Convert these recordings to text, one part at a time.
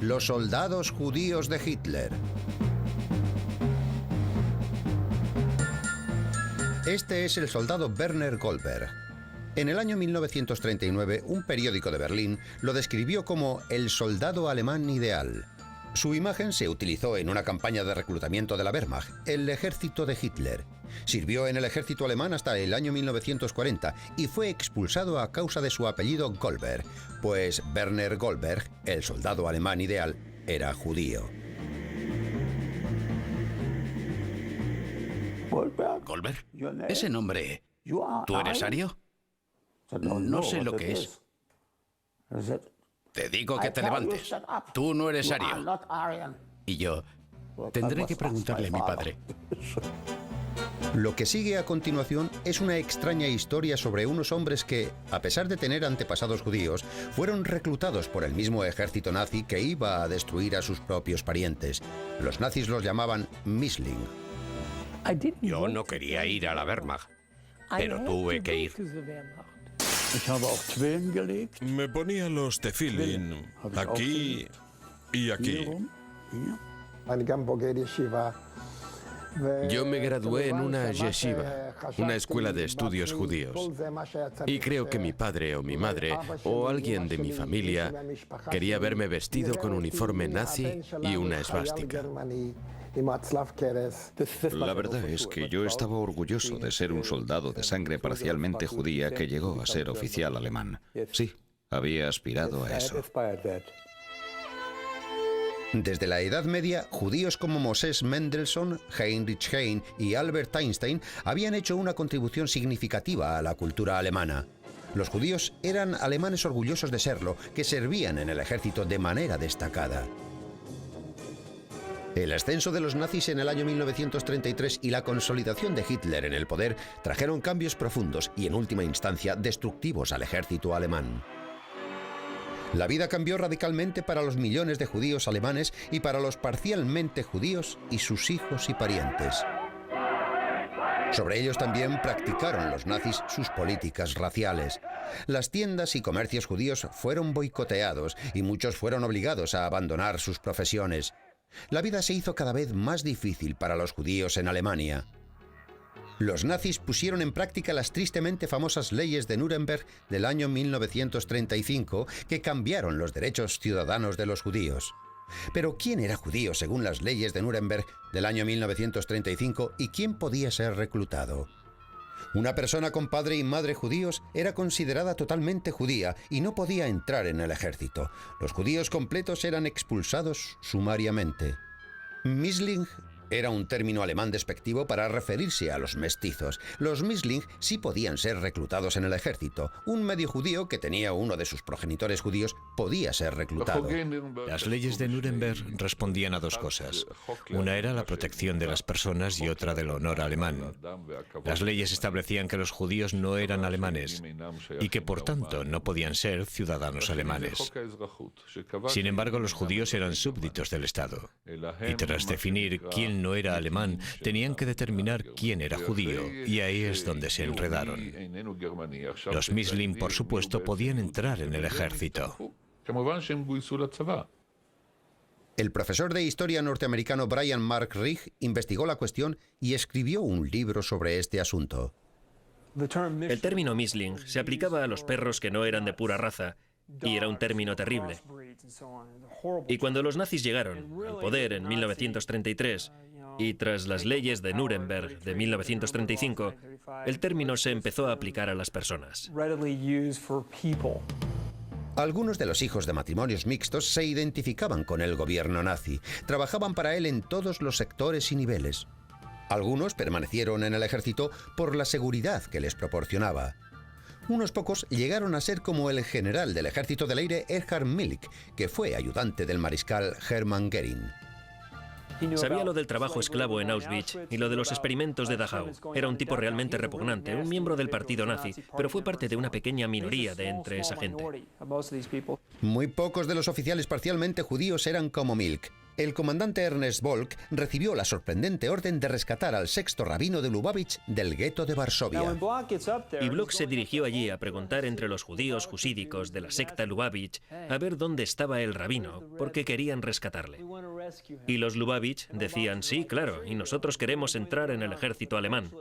Los soldados judíos de Hitler. Este es el soldado Werner Goldberg. En el año 1939, un periódico de Berlín lo describió como el soldado alemán ideal. Su imagen se utilizó en una campaña de reclutamiento de la Wehrmacht, el ejército de Hitler. Sirvió en el ejército alemán hasta el año 1940 y fue expulsado a causa de su apellido Goldberg, pues Werner Goldberg, el soldado alemán ideal, era judío. ¿Goldberg? Ese nombre. ¿Tú eres ario? No sé lo que es. Te digo que te levantes. Tú no eres ario. Y yo tendré que preguntarle a mi padre. Lo que sigue a continuación es una extraña historia sobre unos hombres que, a pesar de tener antepasados judíos, fueron reclutados por el mismo ejército nazi que iba a destruir a sus propios parientes. Los nazis los llamaban Misling. Yo no quería ir a la Wehrmacht, pero tuve que ir. Me ponía los tefilín aquí y aquí. Yo me gradué en una yeshiva, una escuela de estudios judíos. Y creo que mi padre o mi madre o alguien de mi familia quería verme vestido con uniforme nazi y una esvástica. La verdad es que yo estaba orgulloso de ser un soldado de sangre parcialmente judía que llegó a ser oficial alemán. Sí, había aspirado a eso. Desde la Edad Media, judíos como Moses Mendelssohn, Heinrich Heine y Albert Einstein habían hecho una contribución significativa a la cultura alemana. Los judíos eran alemanes orgullosos de serlo, que servían en el ejército de manera destacada. El ascenso de los nazis en el año 1933 y la consolidación de Hitler en el poder trajeron cambios profundos y, en última instancia, destructivos al ejército alemán. La vida cambió radicalmente para los millones de judíos alemanes y para los parcialmente judíos y sus hijos y parientes. Sobre ellos también practicaron los nazis sus políticas raciales. Las tiendas y comercios judíos fueron boicoteados y muchos fueron obligados a abandonar sus profesiones. La vida se hizo cada vez más difícil para los judíos en Alemania. Los nazis pusieron en práctica las tristemente famosas leyes de Nuremberg del año 1935 que cambiaron los derechos ciudadanos de los judíos. Pero ¿quién era judío según las leyes de Nuremberg del año 1935 y quién podía ser reclutado? Una persona con padre y madre judíos era considerada totalmente judía y no podía entrar en el ejército. Los judíos completos eran expulsados sumariamente. Misling era un término alemán despectivo para referirse a los mestizos. Los Misling sí podían ser reclutados en el ejército. Un medio judío que tenía uno de sus progenitores judíos podía ser reclutado. Las leyes de Nuremberg respondían a dos cosas. Una era la protección de las personas y otra del honor alemán. Las leyes establecían que los judíos no eran alemanes y que por tanto no podían ser ciudadanos alemanes. Sin embargo, los judíos eran súbditos del Estado y tras definir quién no era alemán, tenían que determinar quién era judío, y ahí es donde se enredaron. Los Misling, por supuesto, podían entrar en el ejército. El profesor de historia norteamericano Brian Mark Rigg investigó la cuestión y escribió un libro sobre este asunto. El término Misling se aplicaba a los perros que no eran de pura raza, y era un término terrible. Y cuando los nazis llegaron al poder en 1933, y tras las leyes de Nuremberg de 1935, el término se empezó a aplicar a las personas. Algunos de los hijos de matrimonios mixtos se identificaban con el gobierno nazi, trabajaban para él en todos los sectores y niveles. Algunos permanecieron en el ejército por la seguridad que les proporcionaba. Unos pocos llegaron a ser como el general del ejército del aire Erhard Milch, que fue ayudante del mariscal Hermann Göring. Sabía lo del trabajo esclavo en Auschwitz y lo de los experimentos de Dachau. Era un tipo realmente repugnante, un miembro del partido nazi, pero fue parte de una pequeña minoría de entre esa gente. Muy pocos de los oficiales parcialmente judíos eran como Milch. el comandante Ernest Volk recibió la sorprendente orden de rescatar al sexto rabino de Lubavitch del gueto de Varsovia. Y Bloch se dirigió allí a preguntar entre los judíos jusídicos de la secta Lubavitch a ver dónde estaba el rabino, porque querían rescatarle. Y los Lubavitch decían, sí, claro, y nosotros queremos entrar en el ejército alemán.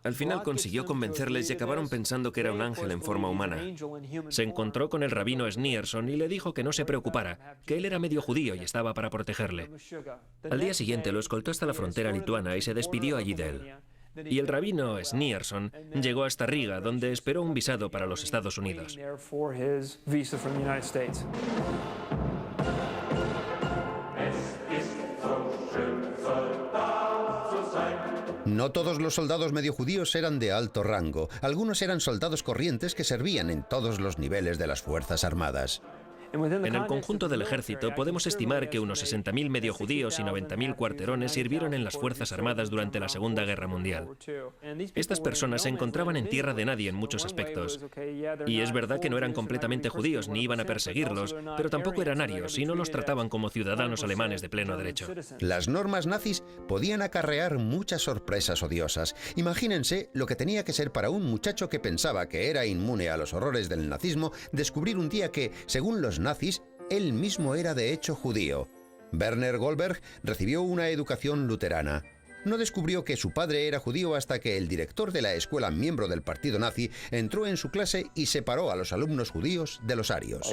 Al final consiguió convencerles y acabaron pensando que era un ángel en forma humana. Se encontró con el rabino Schneerson y le dijo que no se preocupara, que él era medio judío y estaba para protegerle. Al día siguiente lo escoltó hasta la frontera lituana y se despidió allí de él. Y el rabino Schneerson llegó hasta Riga, donde esperó un visado para los Estados Unidos. No todos los soldados medio judíos eran de alto rango. Algunos eran soldados corrientes que servían en todos los niveles de las Fuerzas Armadas. En el conjunto del ejército podemos estimar que unos 60.000 medio judíos y 90.000 cuarterones sirvieron en las Fuerzas Armadas durante la Segunda Guerra Mundial. Estas personas se encontraban en tierra de nadie en muchos aspectos. Y es verdad que no eran completamente judíos ni iban a perseguirlos, pero tampoco eran arios y no los trataban como ciudadanos alemanes de pleno derecho. Las normas nazis podían acarrear muchas sorpresas odiosas. Imagínense lo que tenía que ser para un muchacho que pensaba que era inmune a los horrores del nazismo descubrir un día que, según los nazis, él mismo era de hecho judío. Werner Goldberg recibió una educación luterana. No descubrió que su padre era judío hasta que el director de la escuela, miembro del partido nazi, entró en su clase y separó a los alumnos judíos de los arios.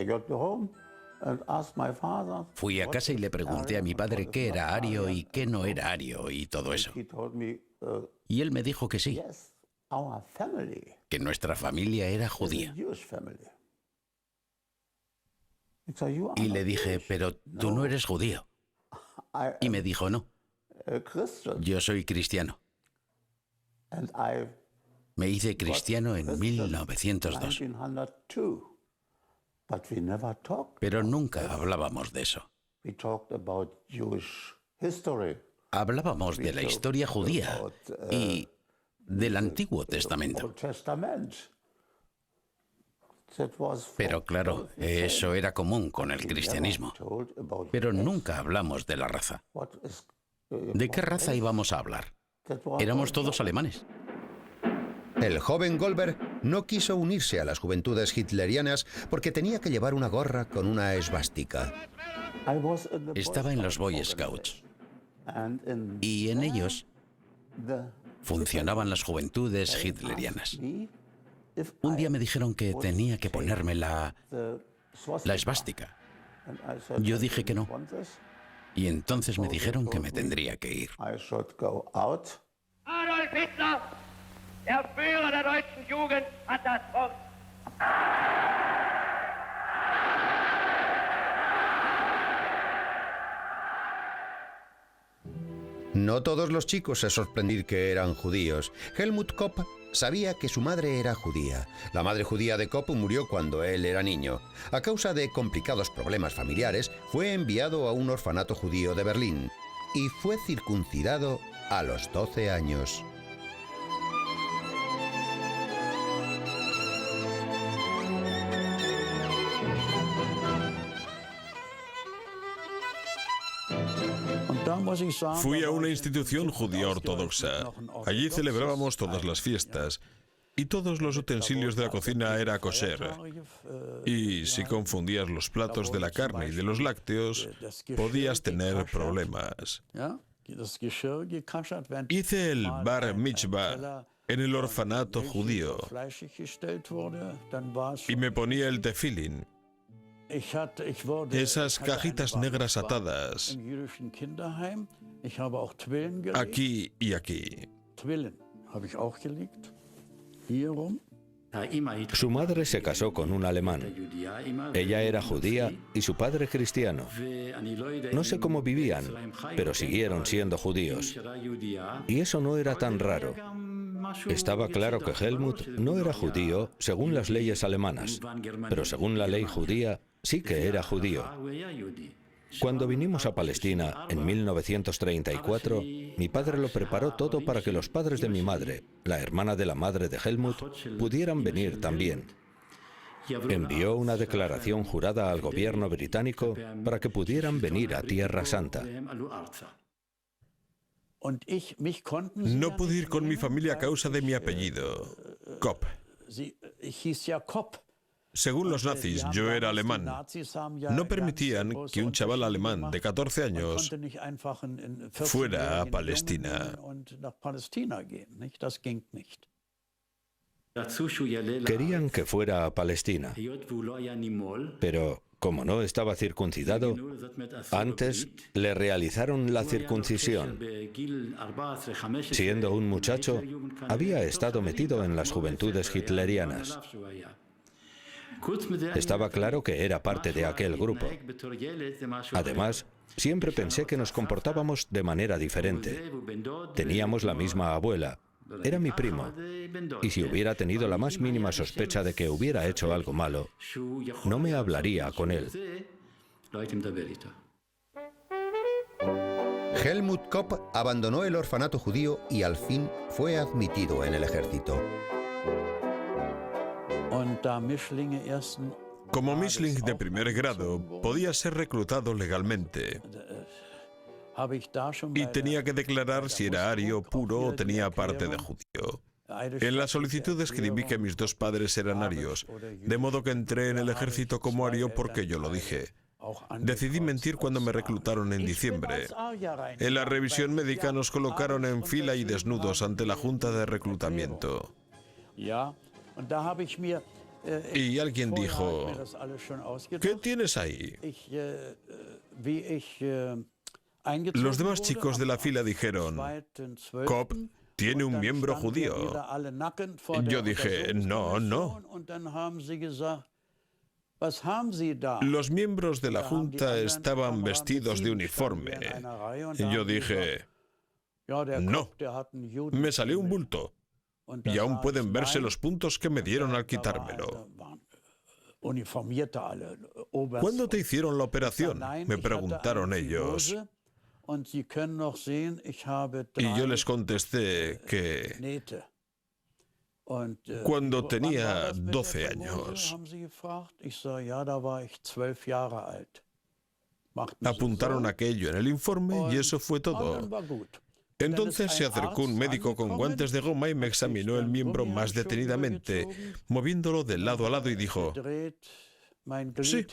Fui a casa y le pregunté a mi padre qué era ario y qué no era ario y todo eso. Y él me dijo que sí, que nuestra familia era judía. Y le dije, pero tú no eres judío. Y me dijo, no, yo soy cristiano. Me hice cristiano en 1902. Pero nunca hablábamos de eso. Hablábamos de la historia judía y del Antiguo Testamento. Pero claro, eso era común con el cristianismo. Pero nunca hablamos de la raza. ¿De qué raza íbamos a hablar? Éramos todos alemanes. El joven Goldberg no quiso unirse a las juventudes hitlerianas porque tenía que llevar una gorra con una esvástica. Estaba en los Boy Scouts. Y en ellos funcionaban las juventudes hitlerianas. Un día me dijeron que tenía que ponerme la esvástica. Yo dije que no. Y entonces me dijeron que me tendría que ir. Adolf Hitler, der Führer der deutschen Jugend, hat das Wort. No todos los chicos se sorprendieron que eran judíos. Helmut Kopp sabía que su madre era judía. La madre judía de Kopp murió cuando él era niño. A causa de complicados problemas familiares, fue enviado a un orfanato judío de Berlín y fue circuncidado a los 12 años. Fui a una institución judía ortodoxa. Allí celebrábamos todas las fiestas y todos los utensilios de la cocina era kosher. Y si confundías los platos de la carne y de los lácteos, podías tener problemas. Hice el bar mitzvah en el orfanato judío y me ponía el tefilín. Esas cajitas negras atadas aquí y aquí. Su madre se casó con un alemán. Ella era judía y su padre cristiano. No sé cómo vivían, pero siguieron siendo judíos. Y eso no era tan raro. Estaba claro que Helmut no era judío según las leyes alemanas, pero según la ley judía sí que era judío. Cuando vinimos a Palestina en 1934, mi padre lo preparó todo para que los padres de mi madre, la hermana de la madre de Helmut, pudieran venir también. envió una declaración jurada al gobierno británico para que pudieran venir a Tierra Santa. No pude ir con mi familia a causa de mi apellido, Kopp. Según los nazis, yo era alemán. No permitían que un chaval alemán de 14 años fuera a Palestina. Querían que fuera a Palestina, pero como no estaba circuncidado, antes le realizaron la circuncisión. Siendo un muchacho, había estado metido en las juventudes hitlerianas. Estaba claro que era parte de aquel grupo. Además, siempre pensé que nos comportábamos de manera diferente. Teníamos la misma abuela. Era mi primo. Y si hubiera tenido la más mínima sospecha de que hubiera hecho algo malo, no me hablaría con él. Helmut Kopp abandonó el orfanato judío y al fin fue admitido en el ejército. Como Mischling de primer grado, podía ser reclutado legalmente. Y tenía que declarar si era ario, puro o tenía parte de judío. En la solicitud escribí que mis dos padres eran arios, de modo que entré en el ejército como ario porque yo lo dije. Decidí mentir cuando me reclutaron en diciembre. En la revisión médica nos colocaron en fila y desnudos ante la junta de reclutamiento. Y alguien dijo, ¿qué tienes ahí? Los demás chicos de la fila dijeron, Kopp tiene un miembro judío. Yo dije, no, no. Los miembros de la junta estaban vestidos de uniforme. Yo dije, no. Me salió un bulto. Y aún pueden verse los puntos que me dieron al quitármelo. ¿Cuándo te hicieron la operación?, me preguntaron ellos. Y yo les contesté que cuando tenía 12 años. Apuntaron aquello en el informe y eso fue todo. Entonces se acercó un médico con guantes de goma y me examinó el miembro más detenidamente, moviéndolo de lado a lado y dijo, sí,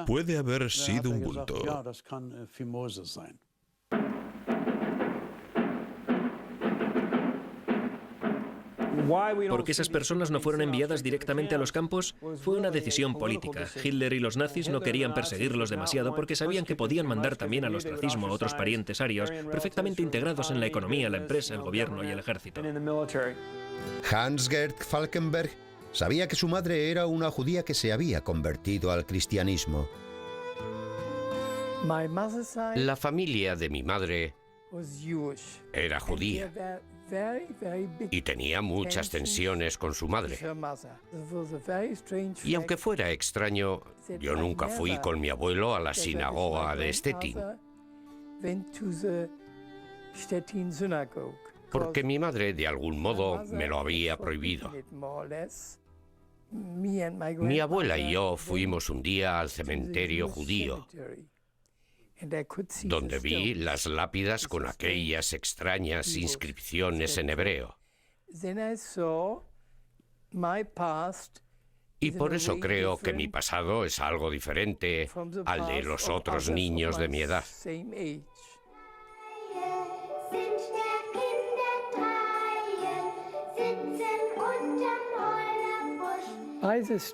puede haber sido un bulto. ¿Por qué esas personas no fueron enviadas directamente a los campos? Fue una decisión política. Hitler y los nazis no querían perseguirlos demasiado porque sabían que podían mandar también al ostracismo a otros parientes arios perfectamente integrados en la economía, la empresa, el gobierno y el ejército. Hans-Gerd Falkenberg sabía que su madre era una judía que se había convertido al cristianismo. La familia de mi madre era judía y tenía muchas tensiones con su madre. Y aunque fuera extraño, yo nunca fui con mi abuelo a la sinagoga de Stettin, porque mi madre de algún modo me lo había prohibido. Mi abuela y yo fuimos un día al cementerio judío, donde vi las lápidas con aquellas extrañas inscripciones en hebreo. Y por eso creo que mi pasado es algo diferente al de los otros niños de mi edad.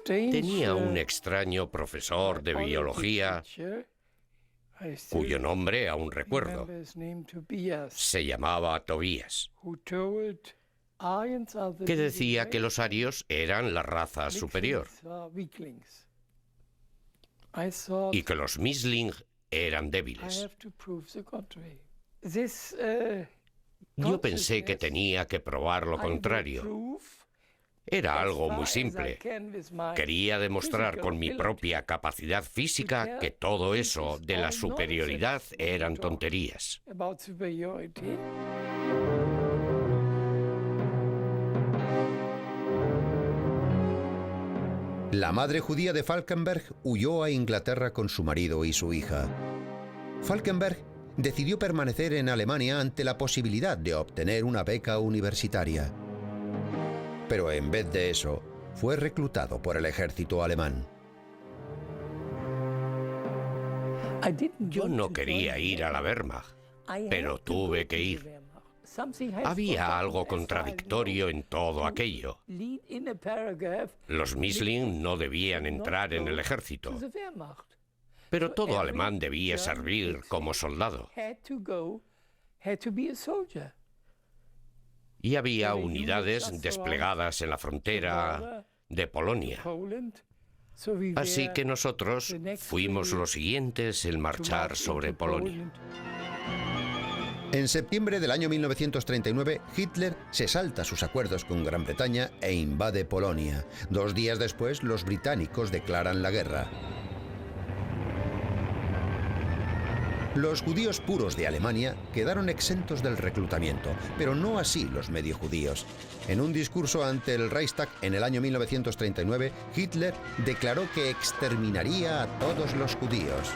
Tenía un extraño profesor de biología cuyo nombre aún recuerdo. Se llamaba Tobías, que decía que los arios eran la raza superior y que los Mischling eran débiles. Yo pensé que tenía que probar lo contrario. Era algo muy simple. Quería demostrar con mi propia capacidad física que todo eso de la superioridad eran tonterías. La madre judía de Falkenberg huyó a Inglaterra con su marido y su hija. Falkenberg decidió permanecer en Alemania ante la posibilidad de obtener una beca universitaria. Pero en vez de eso, fue reclutado por el ejército alemán. Yo no quería ir a la Wehrmacht, pero tuve que ir. Había algo contradictorio en todo aquello. Los Misling no debían entrar en el ejército, pero todo alemán debía servir como soldado. Y había unidades desplegadas en la frontera de Polonia. Así que nosotros fuimos los siguientes en marchar sobre Polonia. En septiembre del año 1939, Hitler se salta sus acuerdos con Gran Bretaña e invade Polonia. 2 días después, los británicos declaran la guerra. Los judíos puros de Alemania quedaron exentos del reclutamiento, pero no así los medio judíos. En un discurso ante el Reichstag en el año 1939, Hitler declaró que exterminaría a todos los judíos.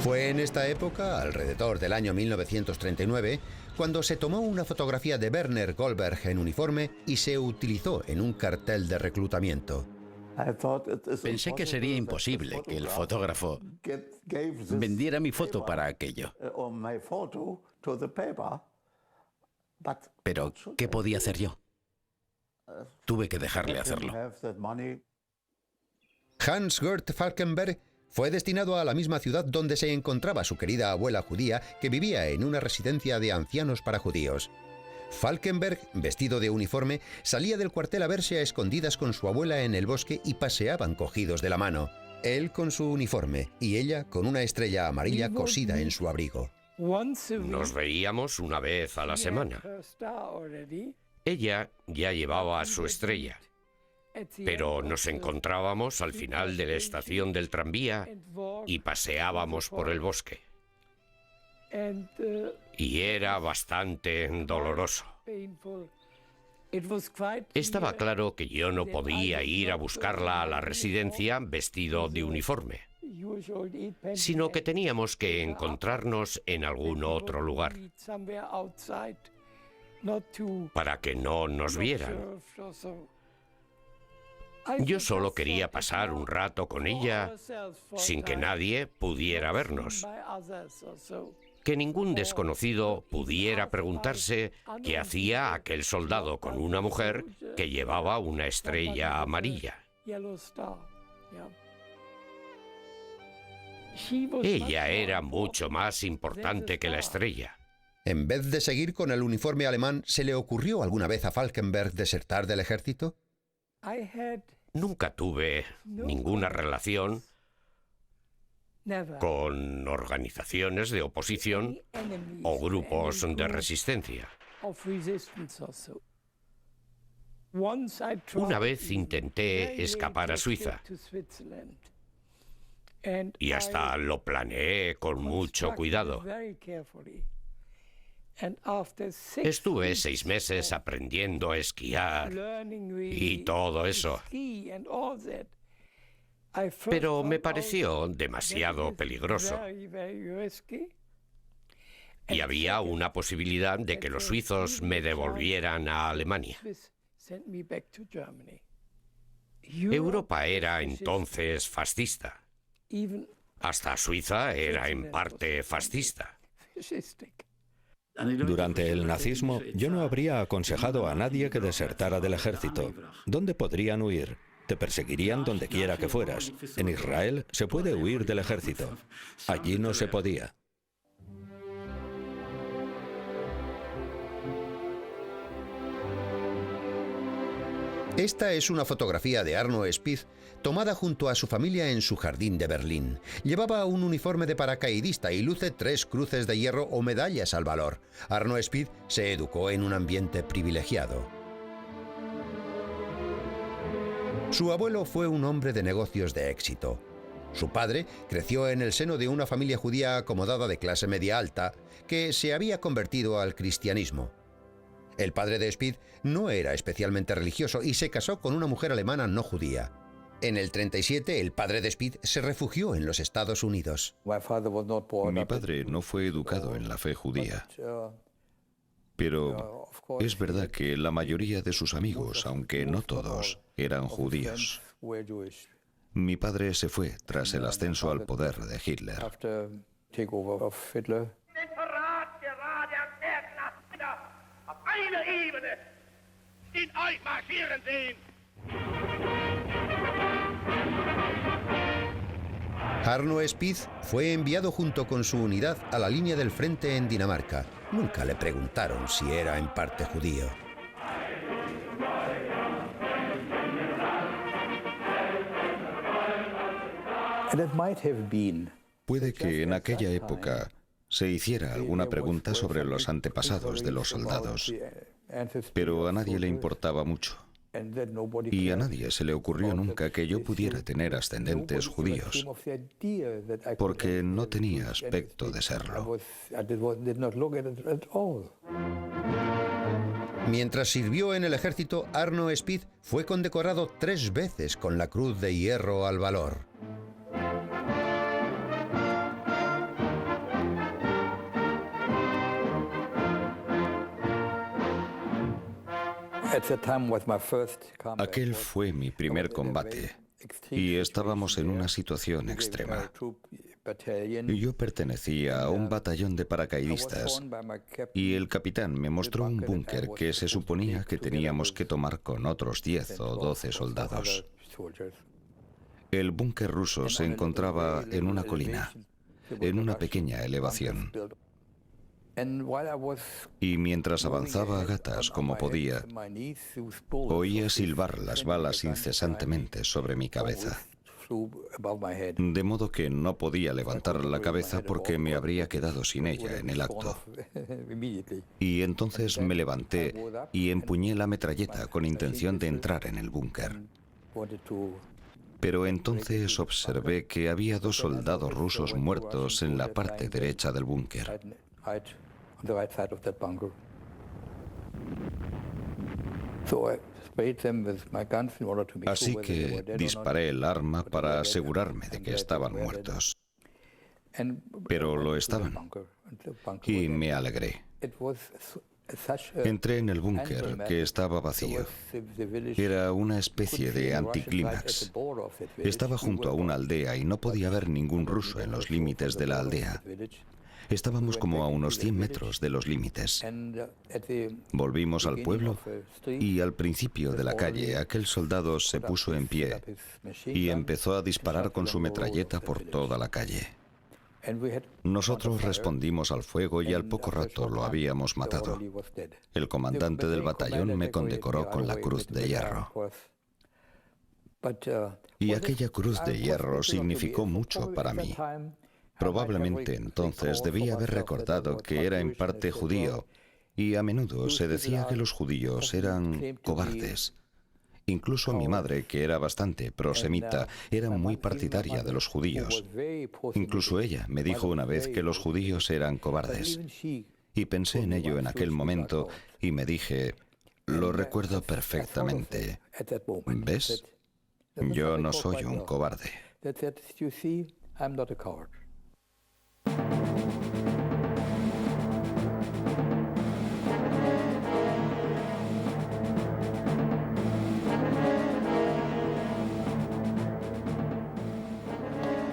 Fue en esta época, alrededor del año 1939, cuando se tomó una fotografía de Werner Goldberg en uniforme y se utilizó en un cartel de reclutamiento. Pensé que sería imposible que el fotógrafo vendiera mi foto para aquello. Pero, ¿qué podía hacer yo? Tuve que dejarle hacerlo. Hans-Gert Falkenberg fue destinado a la misma ciudad donde se encontraba su querida abuela judía, que vivía en una residencia de ancianos para judíos. Falkenberg, vestido de uniforme, salía del cuartel a verse a escondidas con su abuela en el bosque y paseaban cogidos de la mano. Él con su uniforme y ella con una estrella amarilla cosida en su abrigo. Nos veíamos una vez a la semana. Ella ya llevaba su estrella, pero nos encontrábamos al final de la estación del tranvía y paseábamos por el bosque. Y era bastante doloroso. Estaba claro que yo no podía ir a buscarla a la residencia vestido de uniforme, sino que teníamos que encontrarnos en algún otro lugar para que no nos vieran. Yo solo quería pasar un rato con ella sin que nadie pudiera vernos. Que ningún desconocido pudiera preguntarse qué hacía aquel soldado con una mujer que llevaba una estrella amarilla. Ella era mucho más importante que la estrella. En vez de seguir con el uniforme alemán, ¿se le ocurrió alguna vez a Falkenberg desertar del ejército? Nunca tuve ninguna relación con organizaciones de oposición o grupos de resistencia. Una vez intenté escapar a Suiza y hasta lo planeé con mucho cuidado. Estuve 6 meses aprendiendo a esquiar y todo eso. Pero me pareció demasiado peligroso. Y había una posibilidad de que los suizos me devolvieran a Alemania. Europa era entonces fascista. Hasta Suiza era en parte fascista. Durante el nazismo, yo no habría aconsejado a nadie que desertara del ejército. ¿Dónde podrían huir? Te perseguirían donde quiera que fueras. En Israel se puede huir del ejército. Allí no se podía. Esta es una fotografía de Arno Spitz tomada junto a su familia en su jardín de Berlín. Llevaba un uniforme de paracaidista y luce 3 cruces de hierro o medallas al valor. Arno Spitz se educó en un ambiente privilegiado. Su abuelo fue un hombre de negocios de éxito. Su padre creció en el seno de una familia judía acomodada de clase media alta que se había convertido al cristianismo. El padre de Speed no era especialmente religioso y se casó con una mujer alemana no judía. En el 37, el padre de Speed se refugió en los Estados Unidos. Mi padre no fue educado en la fe judía. Pero es verdad que la mayoría de sus amigos, aunque no todos, eran judíos. Mi padre se fue tras el ascenso al poder de Hitler. Arno Speed fue enviado junto con su unidad a la línea del frente en Dinamarca. Nunca le preguntaron si era en parte judío. Puede que en aquella época se hiciera alguna pregunta sobre los antepasados de los soldados, pero a nadie le importaba mucho. Y a nadie se le ocurrió nunca que yo pudiera tener ascendentes judíos, porque no tenía aspecto de serlo. Mientras sirvió en el ejército, Arno Speed fue condecorado 3 veces con la Cruz de Hierro al Valor. Aquel fue mi primer combate y estábamos en una situación extrema. Yo pertenecía a un batallón de paracaidistas y el capitán me mostró un búnker que se suponía que teníamos que tomar con otros 10 o 12 soldados. El búnker ruso se encontraba en una colina, en una pequeña elevación. Y mientras avanzaba a gatas como podía, oía silbar las balas incesantemente sobre mi cabeza. De modo que no podía levantar la cabeza porque me habría quedado sin ella en el acto. Y entonces me levanté y empuñé la metralleta con intención de entrar en el búnker. Pero entonces observé que había 2 soldados rusos muertos en la parte derecha del búnker. Así que disparé el arma para asegurarme de que estaban muertos. Pero lo estaban, y me alegré. Entré en el búnker, que estaba vacío. Era una especie de anticlímax. Estaba junto a una aldea y no podía haber ningún ruso en los límites de la aldea. Estábamos como a unos 100 metros de los límites. Volvimos al pueblo y al principio de la calle aquel soldado se puso en pie y empezó a disparar con su metralleta por toda la calle. Nosotros respondimos al fuego y al poco rato lo habíamos matado. El comandante del batallón me condecoró con la Cruz de Hierro. Y aquella Cruz de Hierro significó mucho para mí. Probablemente entonces debía haber recordado que era en parte judío, y a menudo se decía que los judíos eran cobardes. Incluso mi madre, que era bastante prosemita, era muy partidaria de los judíos. Incluso ella me dijo una vez que los judíos eran cobardes. Y pensé en ello en aquel momento y me dije, lo recuerdo perfectamente. ¿Ves? Yo no soy un cobarde.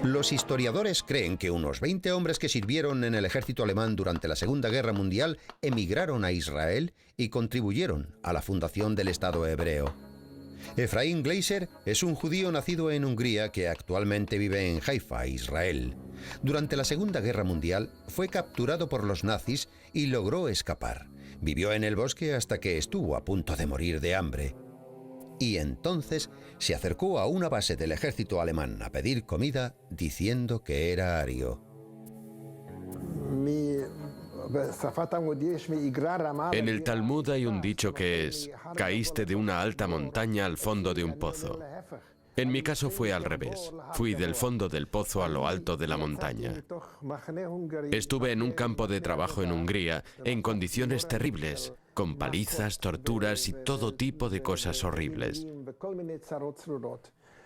Los historiadores creen que unos 20 hombres que sirvieron en el ejército alemán durante la Segunda Guerra Mundial emigraron a Israel y contribuyeron a la fundación del Estado hebreo. Efraín Gleiser es un judío nacido en Hungría que actualmente vive en Haifa, Israel. Durante la Segunda Guerra Mundial fue capturado por los nazis y logró escapar. Vivió en el bosque hasta que estuvo a punto de morir de hambre. Y entonces se acercó a una base del ejército alemán a pedir comida diciendo que era ario. En el Talmud hay un dicho que es: caíste de una alta montaña al fondo de un pozo. En mi caso fue al revés. Fui del fondo del pozo a lo alto de la montaña. Estuve en un campo de trabajo en Hungría en condiciones terribles. con palizas, torturas y todo tipo de cosas horribles.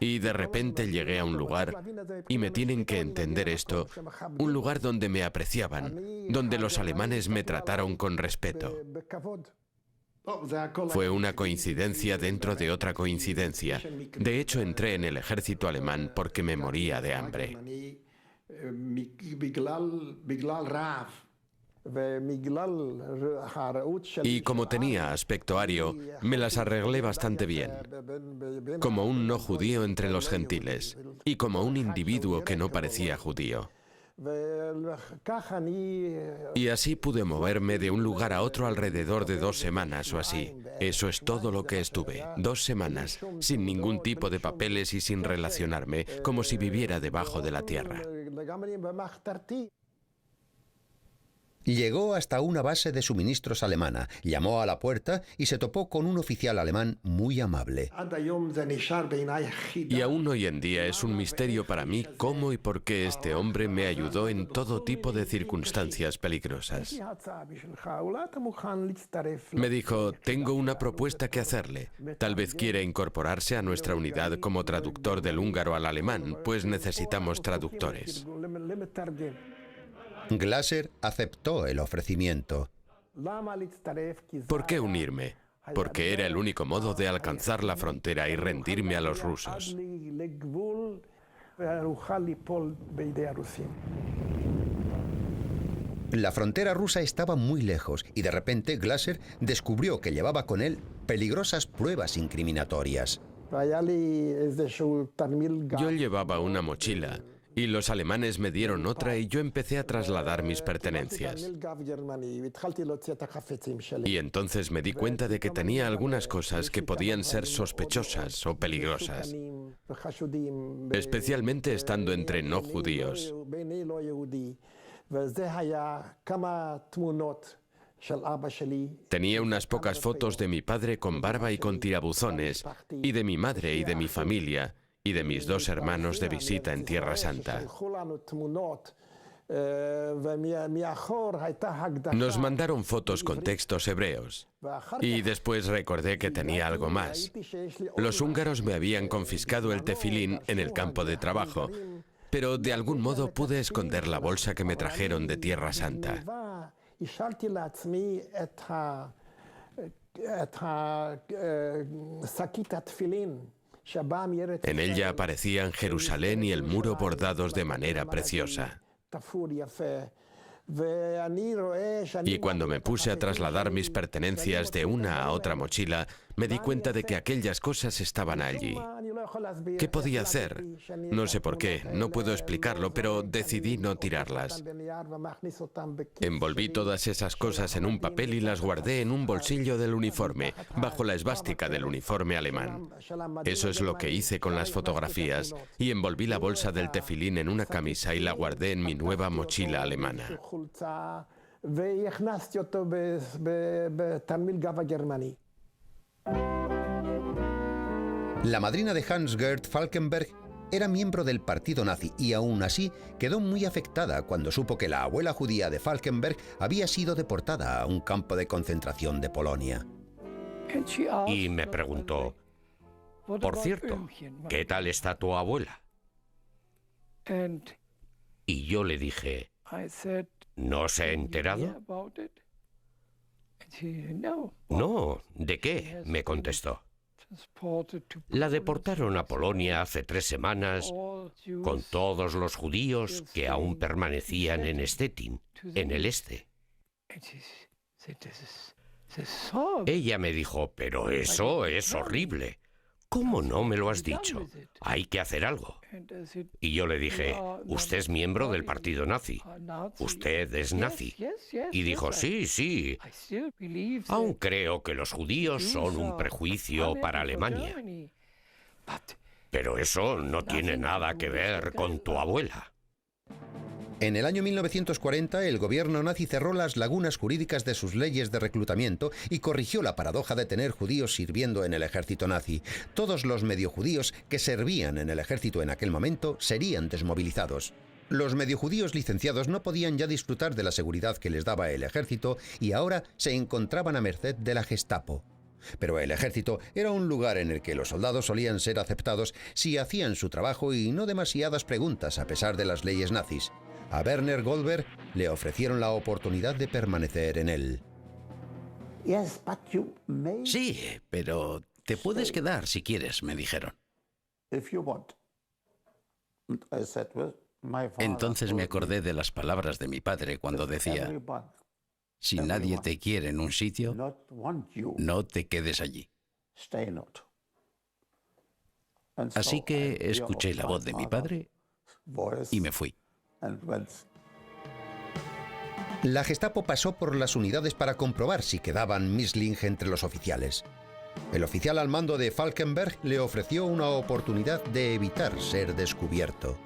Y de repente llegué a un lugar, y me tienen que entender esto, un lugar donde me apreciaban, donde los alemanes me trataron con respeto. Fue una coincidencia dentro de otra coincidencia. De hecho, entré en el ejército alemán porque me moría de hambre. Y como tenía aspecto ario, me las arreglé bastante bien, como un no judío entre los gentiles, y como un individuo que no parecía judío. Y así pude moverme de un lugar a otro alrededor de 2 semanas o así. Eso es todo lo que estuve, 2 semanas, sin ningún tipo de papeles y sin relacionarme, como si viviera debajo de la tierra. Llegó hasta una base de suministros alemana, llamó a la puerta y se topó con un oficial alemán muy amable. Y aún hoy en día es un misterio para mí cómo y por qué este hombre me ayudó en todo tipo de circunstancias peligrosas. Me dijo, tengo una propuesta que hacerle. Tal vez quiera incorporarse a nuestra unidad como traductor del húngaro al alemán, pues necesitamos traductores. Glasser aceptó el ofrecimiento. ¿Por qué unirme? Porque era el único modo de alcanzar la frontera y rendirme a los rusos. La frontera rusa estaba muy lejos y de repente Glasser descubrió que llevaba con él peligrosas pruebas incriminatorias. Yo llevaba una mochila y los alemanes me dieron otra y yo empecé a trasladar mis pertenencias. Y entonces me di cuenta de que tenía algunas cosas que podían ser sospechosas o peligrosas, especialmente estando entre no judíos. Tenía unas pocas fotos de mi padre con barba y con tirabuzones, y de mi madre y de mi familia, y de mis 2 hermanos de visita en Tierra Santa. Nos mandaron fotos con textos hebreos. Y después recordé que tenía algo más. Los húngaros me habían confiscado el tefilín en el campo de trabajo, pero de algún modo pude esconder la bolsa que me trajeron de Tierra Santa. En ella aparecían Jerusalén y el muro bordados de manera preciosa. Y cuando me puse a trasladar mis pertenencias de una a otra mochila, me di cuenta de que aquellas cosas estaban allí. ¿Qué podía hacer? No sé por qué, no puedo explicarlo, pero decidí no tirarlas. Envolví todas esas cosas en un papel y las guardé en un bolsillo del uniforme, bajo la esvástica del uniforme alemán. Eso es lo que hice con las fotografías, y envolví la bolsa del tefilín en una camisa y la guardé en mi nueva mochila alemana. La madrina de Hans-Gert Falkenberg era miembro del partido nazi y aún así quedó muy afectada cuando supo que la abuela judía de Falkenberg había sido deportada a un campo de concentración de Polonia. Y me preguntó, por cierto, ¿qué tal está tu abuela? Y yo le dije, ¿no se ha enterado? No, ¿de qué?, me contestó. La deportaron a Polonia hace 3 semanas con todos los judíos que aún permanecían en Stettin, en el este. Ella me dijo, pero eso es horrible. ¿Cómo no me lo has dicho? Hay que hacer algo. Y yo le dije, usted es miembro del partido nazi. Usted es nazi. Y dijo, sí, sí. Aún creo que los judíos son un prejuicio para Alemania. Pero eso no tiene nada que ver con tu abuela. En el año 1940, el gobierno nazi cerró las lagunas jurídicas de sus leyes de reclutamiento y corrigió la paradoja de tener judíos sirviendo en el ejército nazi. Todos los medio judíos que servían en el ejército en aquel momento serían desmovilizados. Los mediojudíos licenciados no podían ya disfrutar de la seguridad que les daba el ejército y ahora se encontraban a merced de la Gestapo. Pero el ejército era un lugar en el que los soldados solían ser aceptados si hacían su trabajo y no demasiadas preguntas a pesar de las leyes nazis. A Werner Goldberg le ofrecieron la oportunidad de permanecer en él. Sí, pero te puedes quedar si quieres, me dijeron. Entonces me acordé de las palabras de mi padre cuando decía: si nadie te quiere en un sitio, no te quedes allí. Así que escuché la voz de mi padre y me fui. La Gestapo pasó por las unidades para comprobar si quedaban Misling entre los oficiales. El oficial al mando de Falkenberg le ofreció una oportunidad de evitar ser descubierto.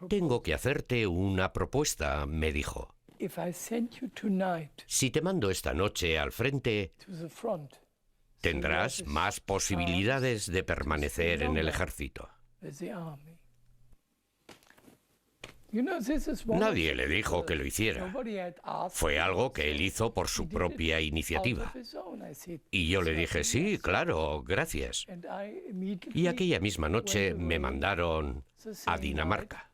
Tengo que hacerte una propuesta, me dijo. Si te mando esta noche al frente, tendrás más posibilidades de permanecer en el ejército. Nadie le dijo que lo hiciera. Fue algo que él hizo por su propia iniciativa. Y yo le dije: sí, claro, gracias. Y aquella misma noche me mandaron a Dinamarca.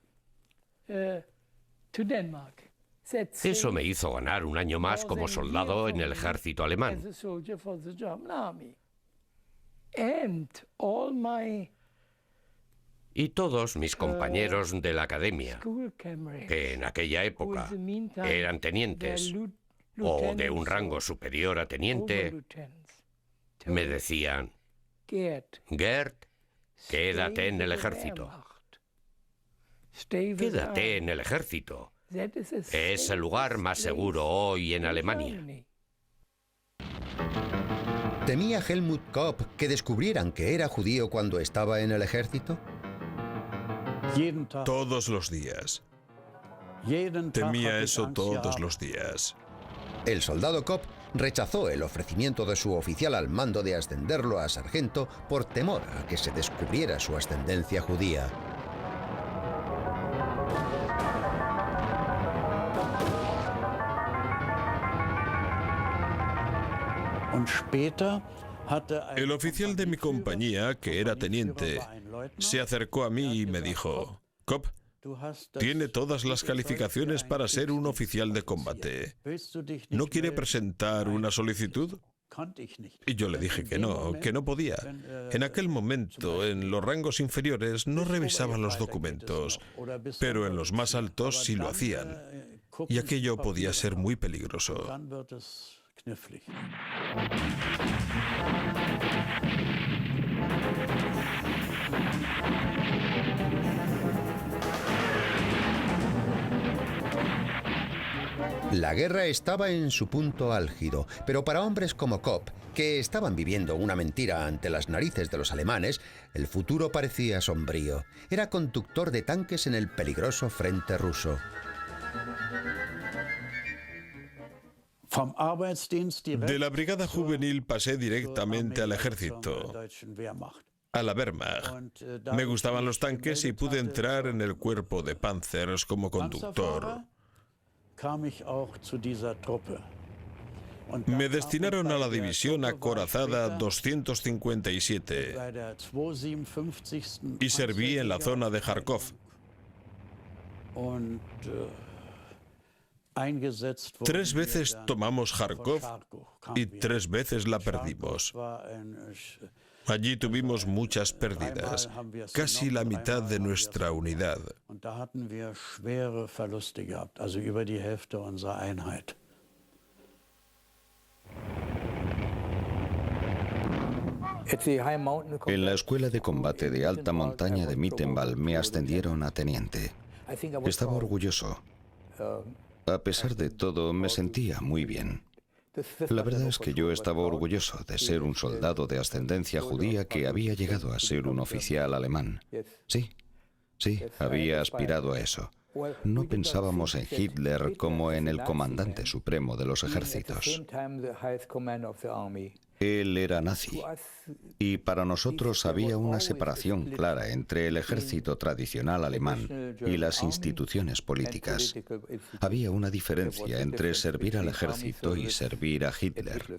Eso me hizo ganar un año más como soldado en el ejército alemán. Y todos mis compañeros de la academia, que en aquella época eran tenientes o de un rango superior a teniente, me decían: Gerd, quédate en el ejército. Quédate en el ejército. Es el lugar más seguro hoy en Alemania. ¿Temía Helmut Kopp que descubrieran que era judío cuando estaba en el ejército? Todos los días. Temía eso todos los días. El soldado Kopp rechazó el ofrecimiento de su oficial al mando de ascenderlo a sargento por temor a que se descubriera su ascendencia judía. El oficial de mi compañía, que era teniente, se acercó a mí y me dijo: Kopp, tiene todas las calificaciones para ser un oficial de combate. ¿No quiere presentar una solicitud? Y yo le dije que no podía. En aquel momento, en los rangos inferiores no revisaban los documentos, pero en los más altos sí lo hacían. Y aquello podía ser muy peligroso. La guerra estaba en su punto álgido, pero para hombres como Kopp, que estaban viviendo una mentira ante las narices de los alemanes, el futuro parecía sombrío. Era conductor de tanques en el peligroso frente ruso. De la brigada juvenil pasé directamente al ejército, a la Wehrmacht. Me gustaban los tanques y pude entrar en el cuerpo de Panzers como conductor. Me destinaron a la división acorazada 257 y serví en la zona de Kharkov. 3 veces tomamos Kharkov y 3 veces la perdimos. Allí tuvimos muchas pérdidas, casi la mitad de nuestra unidad. En la escuela de combate de alta montaña de Mittenwald me ascendieron a teniente. Estaba orgulloso. A pesar de todo, me sentía muy bien. La verdad es que yo estaba orgulloso de ser un soldado de ascendencia judía que había llegado a ser un oficial alemán. Sí, había aspirado a eso. No pensábamos en Hitler como en el comandante supremo de los ejércitos. Él era nazi. Y para nosotros había una separación clara entre el ejército tradicional alemán y las instituciones políticas. Había una diferencia entre servir al ejército y servir a Hitler.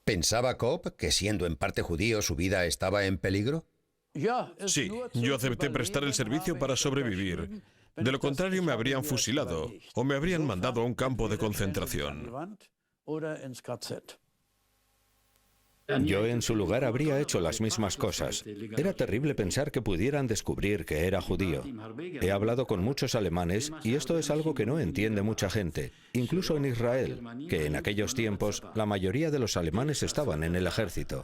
¿Pensaba Kopp que siendo en parte judío su vida estaba en peligro? Sí, yo acepté prestar el servicio para sobrevivir. De lo contrario me habrían fusilado o me habrían mandado a un campo de concentración. Yo en su lugar habría hecho las mismas cosas. Era terrible pensar que pudieran descubrir que era judío. He hablado con muchos alemanes y esto es algo que no entiende mucha gente, incluso en Israel, que en aquellos tiempos la mayoría de los alemanes estaban en el ejército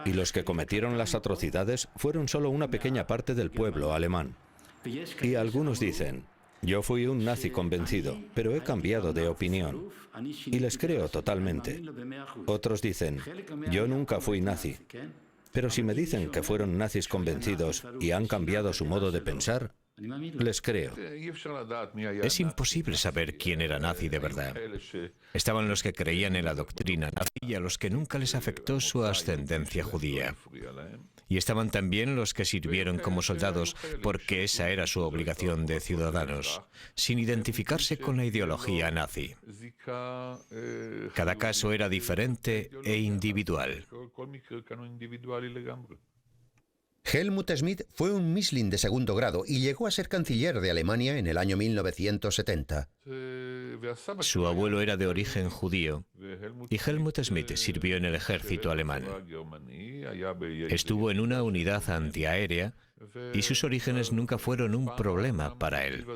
y los que cometieron las atrocidades fueron solo una pequeña parte del pueblo alemán. Y algunos dicen: yo fui un nazi convencido, pero he cambiado de opinión. Y les creo totalmente. Otros dicen: yo nunca fui nazi. Pero si me dicen que fueron nazis convencidos y han cambiado su modo de pensar, les creo. Es imposible saber quién era nazi de verdad. Estaban los que creían en la doctrina nazi y a los que nunca les afectó su ascendencia judía. Y estaban también los que sirvieron como soldados porque esa era su obligación de ciudadanos, sin identificarse con la ideología nazi. Cada caso era diferente e individual. Helmut Schmidt fue un Mischling de segundo grado y llegó a ser canciller de Alemania en el año 1970. Su abuelo era de origen judío y Helmut Schmidt sirvió en el ejército alemán. Estuvo en una unidad antiaérea y sus orígenes nunca fueron un problema para él.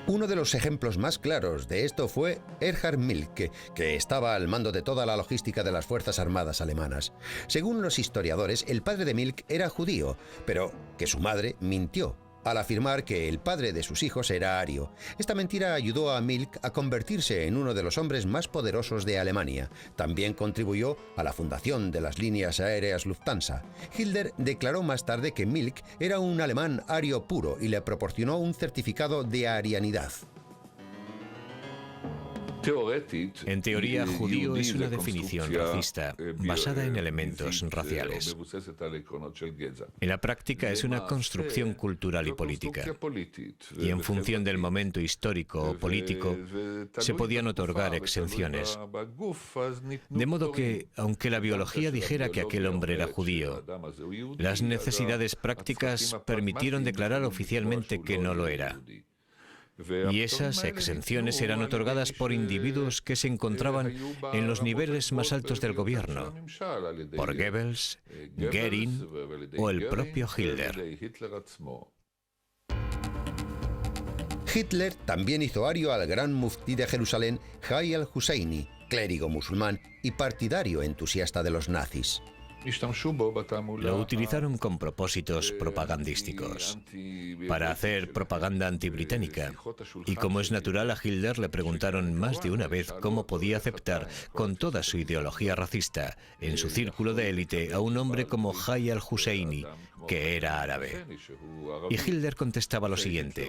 Uno de los ejemplos más claros de esto fue Erhard Milke, que estaba al mando de toda la logística de las Fuerzas Armadas alemanas. Según los historiadores, el padre de Milke era judío, pero que su madre mintió al afirmar que el padre de sus hijos era ario. Esta mentira ayudó a Milke a convertirse en uno de los hombres más poderosos de Alemania. También contribuyó a la fundación de las líneas aéreas Lufthansa. Hitler declaró más tarde que Milke era un alemán ario puro y le proporcionó un certificado de arianidad. En teoría, judío es una definición racista basada en elementos raciales. En la práctica es una construcción cultural y política. Y en función del momento histórico o político, se podían otorgar exenciones. De modo que, aunque la biología dijera que aquel hombre era judío, las necesidades prácticas permitieron declarar oficialmente que no lo era. Y esas exenciones eran otorgadas por individuos que se encontraban en los niveles más altos del gobierno, por Goebbels, Göring o el propio Hitler. Hitler también hizo ario al gran muftí de Jerusalén, Hay al-Husseini, clérigo musulmán y partidario entusiasta de los nazis. Lo utilizaron con propósitos propagandísticos, para hacer propaganda antibritánica. Y como es natural, a Hitler le preguntaron más de una vez cómo podía aceptar, con toda su ideología racista, en su círculo de élite a un hombre como Hay al-Husseini, que era árabe. Y Hitler contestaba lo siguiente: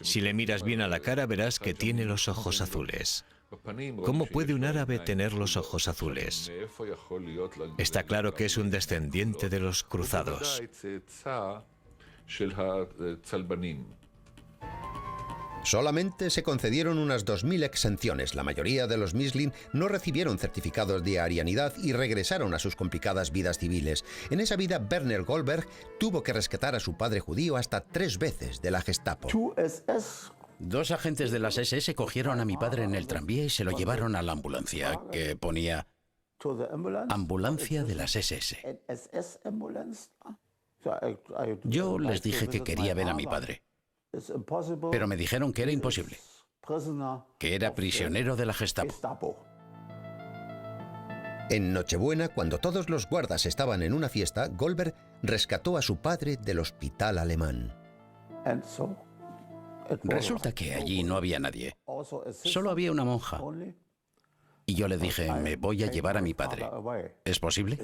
si le miras bien a la cara verás que tiene los ojos azules. ¿Cómo puede un árabe tener los ojos azules? Está claro que es un descendiente de los cruzados. Solamente se concedieron unas 2000 exenciones. La mayoría de los Mischling no recibieron certificados de arianidad y regresaron a sus complicadas vidas civiles. En esa vida, Werner Goldberg tuvo que rescatar a su padre judío hasta 3 veces de la Gestapo. 2 agentes de las SS cogieron a mi padre en el tranvía y se lo llevaron a la ambulancia, que ponía ambulancia de las SS. Yo les dije que quería ver a mi padre, pero me dijeron que era imposible, que era prisionero de la Gestapo. En Nochebuena, cuando todos los guardas estaban en una fiesta, Goldberg rescató a su padre del hospital alemán. Resulta que allí no había nadie. Solo había una monja. Y yo le dije: me voy a llevar a mi padre. ¿Es posible?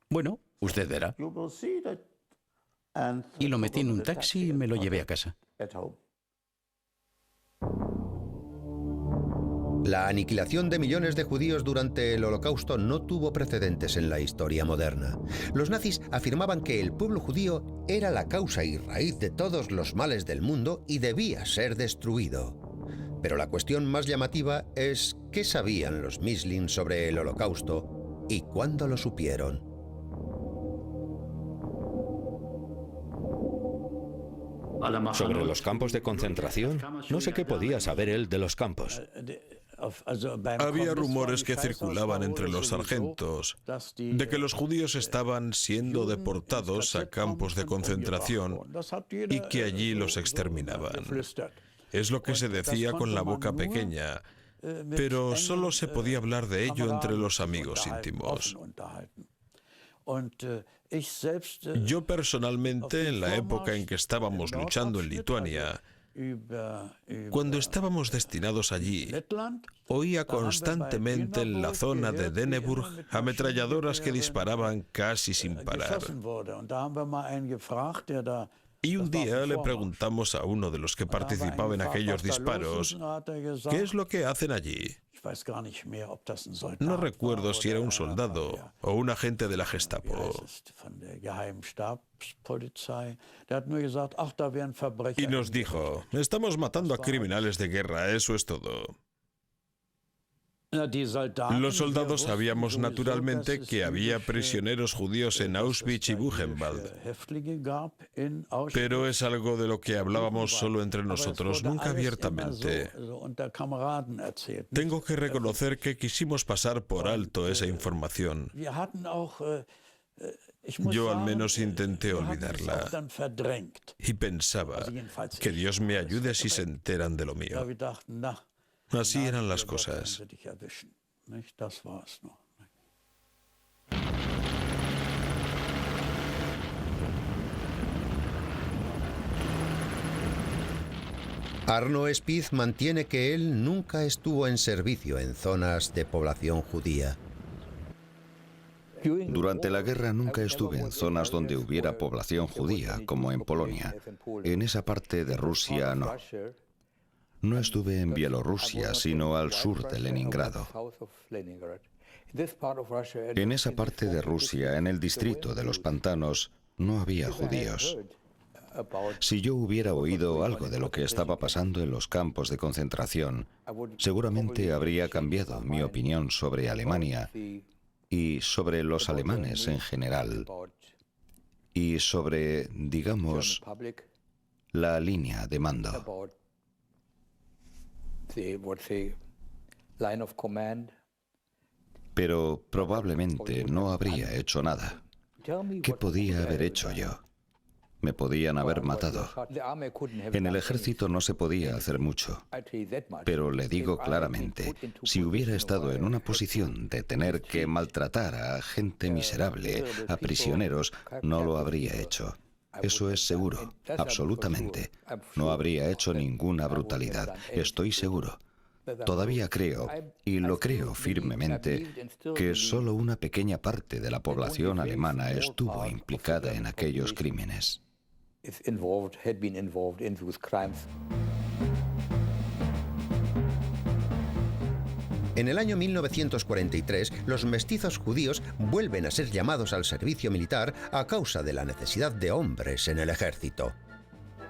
Bueno, usted verá. Y lo metí en un taxi y me lo llevé a casa. La aniquilación de millones de judíos durante el Holocausto no tuvo precedentes en la historia moderna. Los nazis afirmaban que el pueblo judío era la causa y raíz de todos los males del mundo y debía ser destruido. Pero la cuestión más llamativa es ¿qué sabían los Misling sobre el Holocausto y cuándo lo supieron? Sobre los campos de concentración, no sé qué podía saber él de los campos. Había rumores que circulaban entre los sargentos de que los judíos estaban siendo deportados a campos de concentración y que allí los exterminaban. Es lo que se decía con la boca pequeña, pero solo se podía hablar de ello entre los amigos íntimos. Yo personalmente, en la época en que estábamos luchando en Lituania, cuando estábamos destinados allí, oía constantemente en la zona de Denneburg ametralladoras que disparaban casi sin parar. Y un día le preguntamos a uno de los que participaba en aquellos disparos, ¿qué es lo que hacen allí? No recuerdo si era un soldado o un agente de la Gestapo. Y nos dijo, estamos matando a criminales de guerra, eso es todo. Los soldados sabíamos naturalmente que había prisioneros judíos en Auschwitz y Buchenwald, pero es algo de lo que hablábamos solo entre nosotros, nunca abiertamente. Tengo que reconocer que quisimos pasar por alto esa información. Yo al menos intenté olvidarla y pensaba que Dios me ayude si se enteran de lo mío. Así eran las cosas. Arno Spitz mantiene que él nunca estuvo en servicio en zonas de población judía. Durante la guerra nunca estuve en zonas donde hubiera población judía, como en Polonia. En esa parte de Rusia no. No estuve en Bielorrusia, sino al sur de Leningrado. En esa parte de Rusia, en el distrito de los pantanos, no había judíos. Si yo hubiera oído algo de lo que estaba pasando en los campos de concentración, seguramente habría cambiado mi opinión sobre Alemania y sobre los alemanes en general, y sobre, digamos, la línea de mando. Pero probablemente no habría hecho nada. ¿Qué podía haber hecho yo? Me podían haber matado. En el ejército no se podía hacer mucho. Pero le digo claramente, si hubiera estado en una posición de tener que maltratar a gente miserable, a prisioneros, no lo habría hecho. Eso es seguro, absolutamente. No habría hecho ninguna brutalidad, estoy seguro. Todavía creo, y lo creo firmemente, que solo una pequeña parte de la población alemana estuvo implicada en aquellos crímenes. En el año 1943, los mestizos judíos vuelven a ser llamados al servicio militar a causa de la necesidad de hombres en el ejército.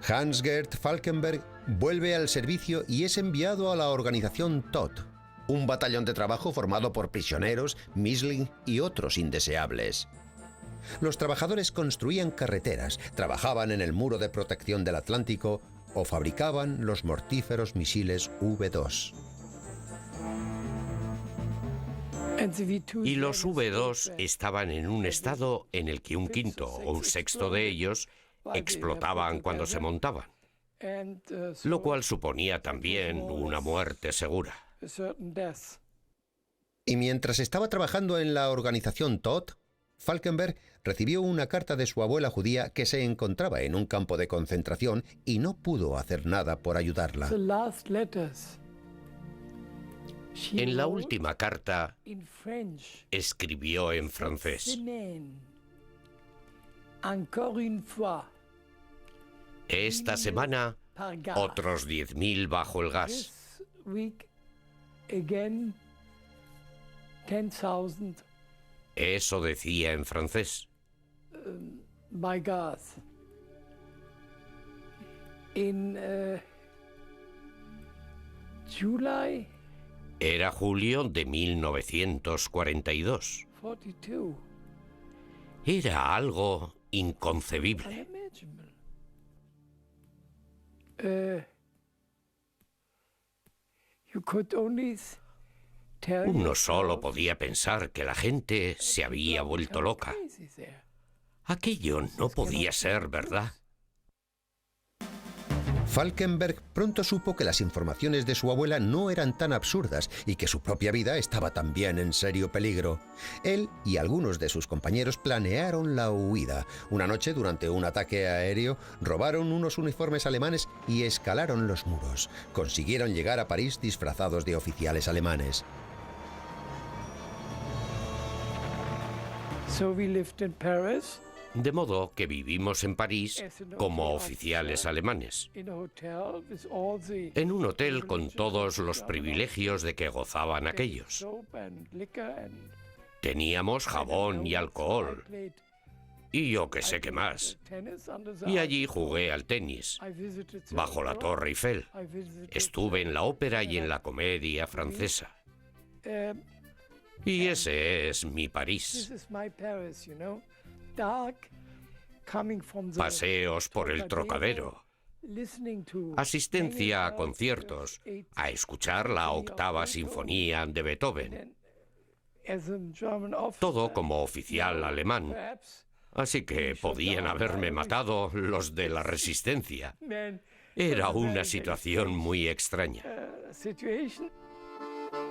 Hans-Gert Falkenberg vuelve al servicio y es enviado a la organización Todt, un batallón de trabajo formado por prisioneros, Misling y otros indeseables. Los trabajadores construían carreteras, trabajaban en el muro de protección del Atlántico o fabricaban los mortíferos misiles V2. Y los V2 estaban en un estado en el que un quinto o un sexto de ellos explotaban cuando se montaban, lo cual suponía también una muerte segura. Y mientras estaba trabajando en la organización Todt, Falkenberg recibió una carta de su abuela judía que se encontraba en un campo de concentración y no pudo hacer nada por ayudarla. En la última carta escribió en francés: esta semana, otros 10.000 bajo el gas. Eso decía en francés. Era julio de 1942. Era algo inconcebible. Uno solo podía pensar que la gente se había vuelto loca. Aquello no podía ser verdad. Falkenberg pronto supo que las informaciones de su abuela no eran tan absurdas y que su propia vida estaba también en serio peligro. Él y algunos de sus compañeros planearon la huida. Una noche, durante un ataque aéreo, robaron unos uniformes alemanes y escalaron los muros. Consiguieron llegar a París disfrazados de oficiales alemanes. De modo que vivimos en París como oficiales alemanes, en un hotel con todos los privilegios de que gozaban aquellos. Teníamos jabón y alcohol, y yo qué sé qué más. Y allí jugué al tenis, bajo la Torre Eiffel. Estuve en la ópera y en la comedia francesa. Y ese es mi París. Paseos por el Trocadero, asistencia a conciertos, a escuchar la octava sinfonía de Beethoven. Todo como oficial alemán. Así que podían haberme matado los de la resistencia. Era una situación muy extraña.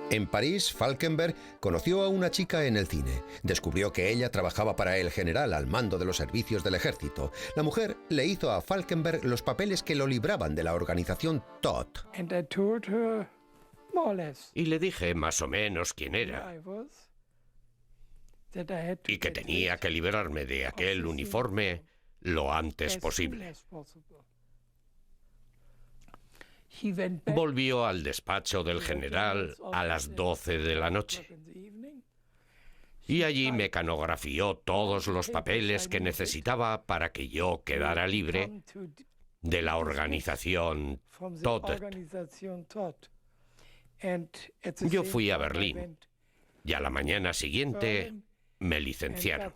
En París, Falkenberg conoció a una chica en el cine. Descubrió que ella trabajaba para el general al mando de los servicios del ejército. La mujer le hizo a Falkenberg los papeles que lo libraban de la organización Todt. Y le dije más o menos quién era. Y que tenía que librarme de aquel uniforme lo antes posible. Volvió al despacho del general a las 12 de la noche. Y allí mecanografió todos los papeles que necesitaba para que yo quedara libre de la organización Todt. Yo fui a Berlín y a la mañana siguiente me licenciaron.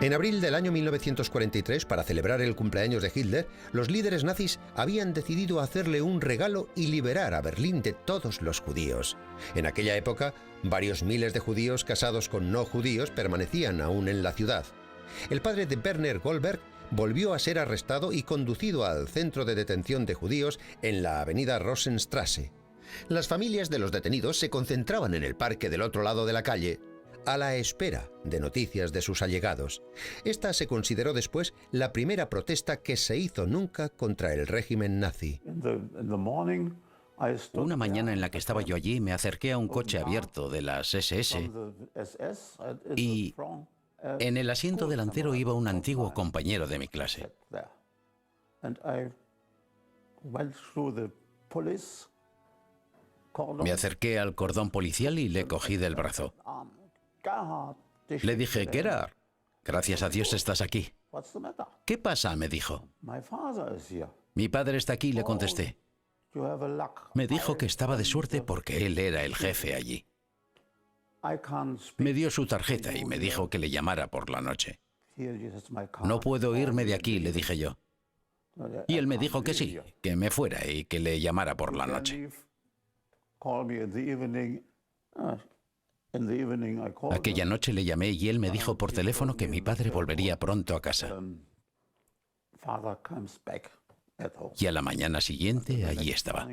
En abril del año 1943, para celebrar el cumpleaños de Hitler, los líderes nazis habían decidido hacerle un regalo y liberar a Berlín de todos los judíos. En aquella época, varios miles de judíos casados con no judíos permanecían aún en la ciudad. El padre de Werner Goldberg volvió a ser arrestado y conducido al centro de detención de judíos en la avenida Rosenstrasse. Las familias de los detenidos se concentraban en el parque del otro lado de la calle, a la espera de noticias de sus allegados. Esta se consideró después la primera protesta que se hizo nunca contra el régimen nazi. Una mañana en la que estaba yo allí, me acerqué a un coche abierto de las SS y en el asiento delantero iba un antiguo compañero de mi clase. Me acerqué al cordón policial y le cogí del brazo. Le dije, Gerhard, gracias a Dios estás aquí. ¿Qué pasa?, me dijo. Mi padre está aquí, le contesté. Me dijo que estaba de suerte porque él era el jefe allí. Me dio su tarjeta y me dijo que le llamara por la noche. No puedo irme de aquí, le dije yo. Y él me dijo que sí, que me fuera y que le llamara por la noche. Aquella noche le llamé y él me dijo por teléfono que mi padre volvería pronto a casa. Y a la mañana siguiente allí estaba.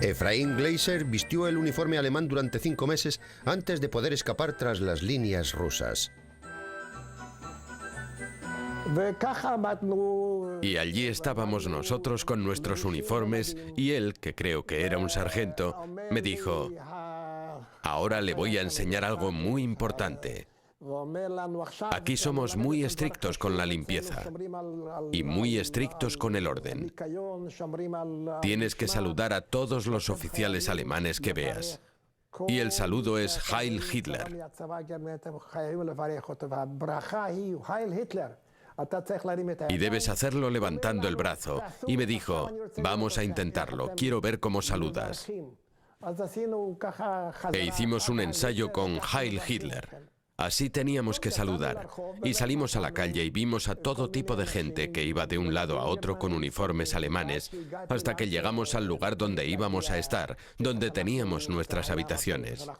Efraín Gleiser vistió el uniforme alemán durante 5 meses antes de poder escapar tras las líneas rusas. Y allí estábamos nosotros con nuestros uniformes y él, que creo que era un sargento, me dijo: ahora le voy a enseñar algo muy importante. Aquí somos muy estrictos con la limpieza y muy estrictos con el orden. Tienes que saludar a todos los oficiales alemanes que veas. Y el saludo es Heil Hitler. Y debes hacerlo levantando el brazo. Y me dijo: vamos a intentarlo, quiero ver cómo saludas. E hicimos un ensayo con Heil Hitler. Así teníamos que saludar. Y salimos a la calle y vimos a todo tipo de gente que iba de un lado a otro con uniformes alemanes, hasta que llegamos al lugar donde íbamos a estar, donde teníamos nuestras habitaciones.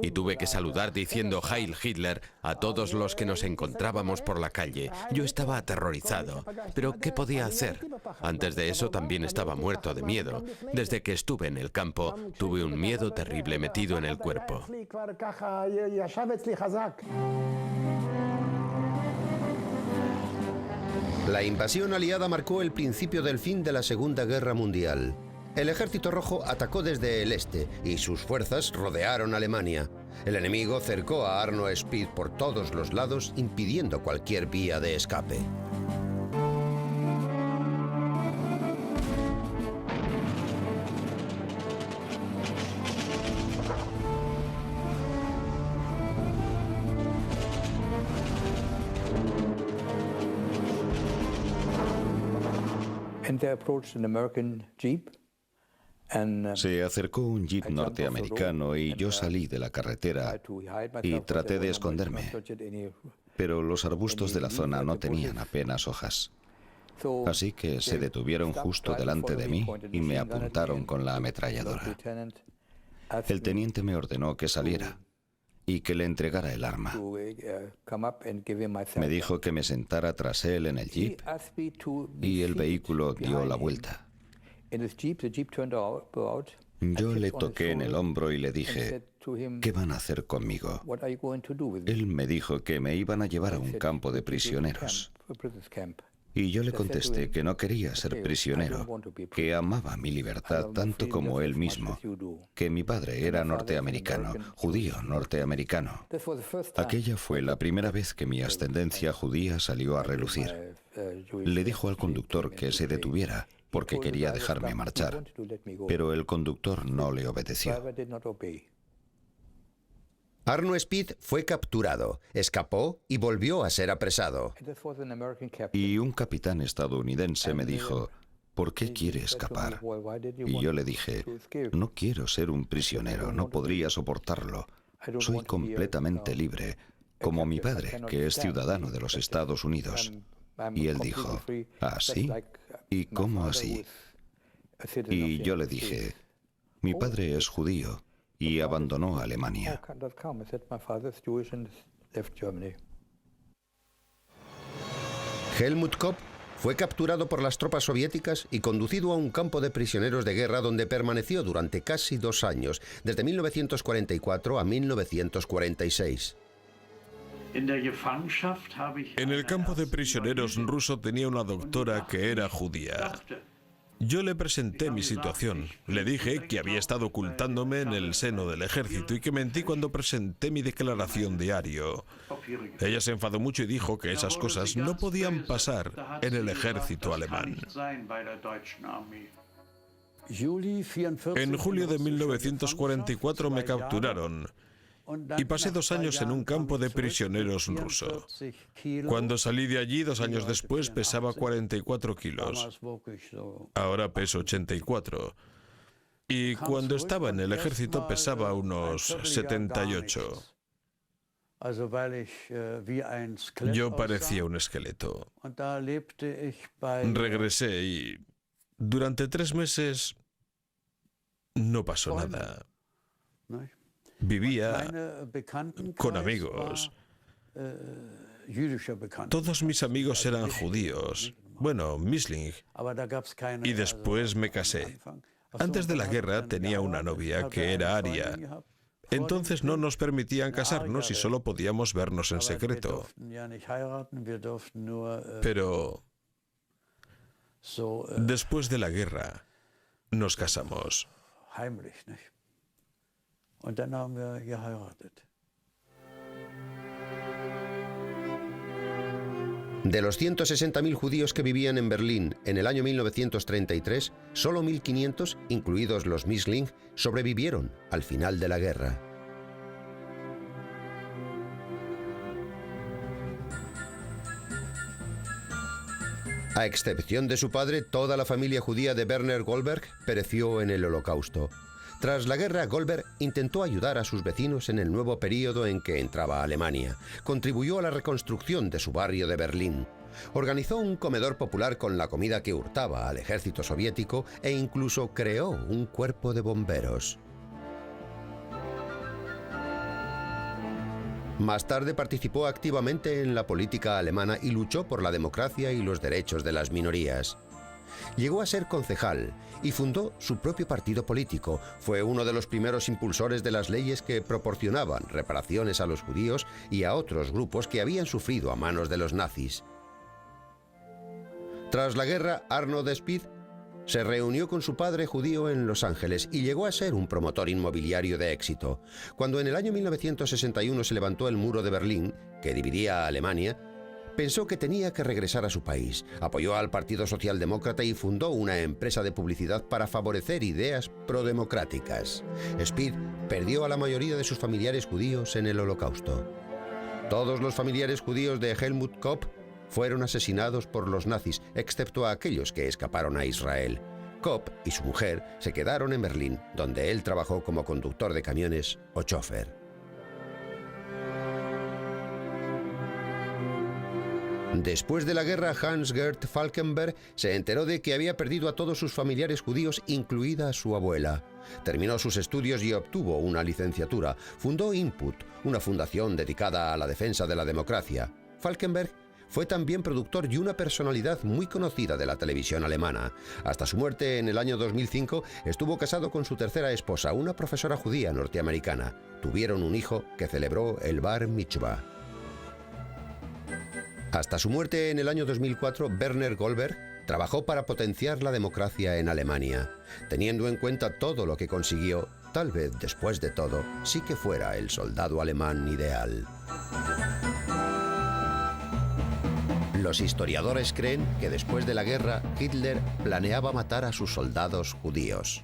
Y tuve que saludar diciendo Heil Hitler a todos los que nos encontrábamos por la calle. Yo estaba aterrorizado, pero ¿qué podía hacer? Antes de eso también estaba muerto de miedo. Desde que estuve en el campo, tuve un miedo terrible metido en el cuerpo. La invasión aliada marcó el principio del fin de la Segunda Guerra Mundial. El Ejército Rojo atacó desde el este y sus fuerzas rodearon Alemania. El enemigo cercó a Arno Spieß por todos los lados, impidiendo cualquier vía de escape. Se acercó un jeep norteamericano y yo salí de la carretera y traté de esconderme, pero los arbustos de la zona no tenían apenas hojas. Así que se detuvieron justo delante de mí y me apuntaron con la ametralladora. El teniente me ordenó que saliera y que le entregara el arma. Me dijo que me sentara tras él en el jeep y el vehículo dio la vuelta. Yo le toqué en el hombro y le dije: ¿qué van a hacer conmigo? Él me dijo que me iban a llevar a un campo de prisioneros. Y yo le contesté que no quería ser prisionero, que amaba mi libertad tanto como él mismo, que mi padre era norteamericano, judío norteamericano. Aquella fue la primera vez que mi ascendencia judía salió a relucir. Le dijo al conductor que se detuviera, porque quería dejarme marchar, pero el conductor no le obedeció. Arno Spieß fue capturado, escapó y volvió a ser apresado. Y un capitán estadounidense me dijo: ¿por qué quiere escapar? Y yo le dije: no quiero ser un prisionero, no podría soportarlo. Soy completamente libre, como mi padre, que es ciudadano de los Estados Unidos. Y él dijo: ¿así? ¿Y cómo así? Y yo le dije: mi padre es judío y abandonó Alemania. Helmut Kopp fue capturado por las tropas soviéticas y conducido a un campo de prisioneros de guerra donde permaneció durante casi 2 años, desde 1944 a 1946. En el campo de prisioneros ruso tenía una doctora que era judía. Yo le presenté mi situación. Le dije que había estado ocultándome en el seno del ejército y que mentí cuando presenté mi declaración diario. Ella se enfadó mucho y dijo que esas cosas no podían pasar en el ejército alemán. En julio de 1944 me capturaron y pasé 2 años en un campo de prisioneros ruso. Cuando salí de allí 2 años después pesaba 44 kilos. Ahora peso 84. Y cuando estaba en el ejército pesaba unos 78. Yo parecía un esqueleto. Regresé y durante 3 meses no pasó nada. Vivía con amigos. Todos mis amigos eran judíos. Bueno, Misling. Y después me casé. Antes de la guerra tenía una novia que era aria. Entonces no nos permitían casarnos y solo podíamos vernos en secreto. Pero después de la guerra nos casamos. De los 160.000 judíos que vivían en Berlín en el año 1933, solo 1.500, incluidos los Misling, sobrevivieron al final de la guerra. A excepción de su padre, toda la familia judía de Werner Goldberg pereció en el Holocausto. Tras la guerra, Goldberg intentó ayudar a sus vecinos en el nuevo período en que entraba Alemania. Contribuyó a la reconstrucción de su barrio de Berlín. Organizó un comedor popular con la comida que hurtaba al ejército soviético e incluso creó un cuerpo de bomberos. Más tarde participó activamente en la política alemana y luchó por la democracia y los derechos de las minorías. Llegó a ser concejal y fundó su propio partido político. Fue uno de los primeros impulsores de las leyes que proporcionaban reparaciones a los judíos y a otros grupos que habían sufrido a manos de los nazis. Tras la guerra, Arnold Speed se reunió con su padre judío en Los Ángeles y llegó a ser un promotor inmobiliario de éxito. Cuando en el año 1961 se levantó el muro de Berlín, que dividía a Alemania, pensó que tenía que regresar a su país. Apoyó al Partido Socialdemócrata y fundó una empresa de publicidad para favorecer ideas prodemocráticas. Speed perdió a la mayoría de sus familiares judíos en el Holocausto. Todos los familiares judíos de Helmut Kopp fueron asesinados por los nazis, excepto a aquellos que escaparon a Israel. Kopp y su mujer se quedaron en Berlín, donde él trabajó como conductor de camiones o chofer. Después de la guerra, Hans-Gert Falkenberg se enteró de que había perdido a todos sus familiares judíos, incluida su abuela. Terminó sus estudios y obtuvo una licenciatura. Fundó Input, una fundación dedicada a la defensa de la democracia. Falkenberg fue también productor y una personalidad muy conocida de la televisión alemana. Hasta su muerte en el año 2005, estuvo casado con su tercera esposa, una profesora judía norteamericana. Tuvieron un hijo que celebró el Bar Mitzvah. Hasta su muerte en el año 2004, Werner Goldberg trabajó para potenciar la democracia en Alemania. Teniendo en cuenta todo lo que consiguió, tal vez después de todo, sí que fuera el soldado alemán ideal. Los historiadores creen que después de la guerra, Hitler planeaba matar a sus soldados judíos.